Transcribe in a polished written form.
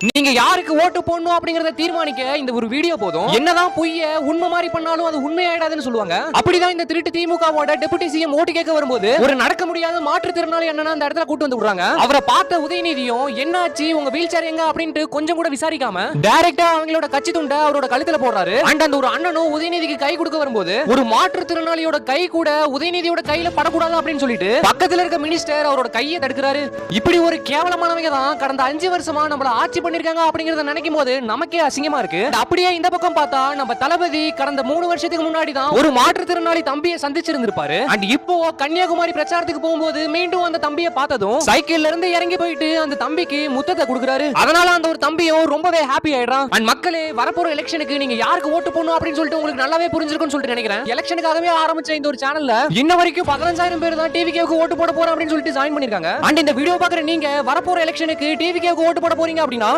நீங்க யாருக்கு ஓட்டு போடணும் அப்படிங்கறத தீர்மானிக்க இந்த ஒரு வீடியோ போதும். என்னதான் பொய்ய உண்மை மாதிரி பண்ணாலும் அது உண்மையாயிடாதுன்னு சொல்லுவாங்க. அப்படிதான் இந்த திருட்டு திமுகவோட டெபுட்டி சிஎம் ஓட்டு கேட்க வரும்போது ஒரு நடக்க முடியாத மாற்றுத்திறனாளி அண்ணனா அந்த இடத்துல கூட்டு வந்து விடுறாங்க. அவரை பார்த்த உதயநிதியும் என்னாச்சு உங்க வீல் சேர் எங்க அப்படின்ட்டு கொஞ்சம் கூட விசாரிக்காம டைரக்டா அவங்களோட கட்சி துண்டை அவரோட கழுத்துல போடுறாரு. அண்ட் அந்த ஒரு அண்ணனும் உதயநிதிக்கு கை கொடுக்க வரும்போது ஒரு மாற்றுத்திறனாளியோட கை கூட உதயநிதியோட கையில படக்கூடாது அப்படின்னு சொல்லிட்டு பக்கத்துல இருக்க மினிஸ்டர் அவரோட கையை தடுக்கிறாரு. இப்படி ஒரு கேவலமானவங்க தான் கடந்த 5 வருஷமா நம்மள ஆட்சி பண்ணிருக்காங்க அப்படிங்கறத நினைக்கும் போது நமக்கே அசிங்கமா இருக்கு. அப்படியே இந்த பக்கம் பார்த்தா நம்ம தளபதி கடந்த 3 வருஷத்துக்கு முன்னாடி தான் ஒரு மாற்றுத்திறனாளி தம்பியை சந்திச்சிருந்திருப்பாரு. அண்ட் இப்போ கன்னியாகுமரி பிரச்சாரத்துக்கு போகும்போது மீண்டும் அந்த தம்பியை பார்த்ததும் சைக்கிள்ல இருந்து இறங்கி போயிட்டு அந்த தம்பிக்கு முத்தத்தை கொடுக்குறாரு. அதனால அந்த ஒரு தம்பியும் ரொம்பவே ஹாப்பி ஆயிடுறான். அண்ட் மக்களே வரப்போற எலெக்ஷனுக்கு நீங்க யாருக்கு ஓட்டு போடணும் அப்படின்னு சொல்லிட்டு உங்களுக்கு நல்லாவே புரிஞ்சிருக்கும்னு சொல்லிட்டு நினைக்கிறேன். எலெக்ஷனுக்காகவே ஆரம்பிச்ச இந்த ஒரு சேனல்ல இன்ன வரைக்கும் 15,000 பேர் தான் டிவிகேவுக்கு ஓட்டு போட போறோம் அப்படின்னு சொல்லிட்டு ஜாயின் பண்ணிருக்காங்க. அண்ட் இந்த வீடியோ பாக்குற நீங்க வரப்போற எலெக்ஷனுக்கு டிவிகேவுக்கு ஓட்டு போட போறீங்க அப்படின்னா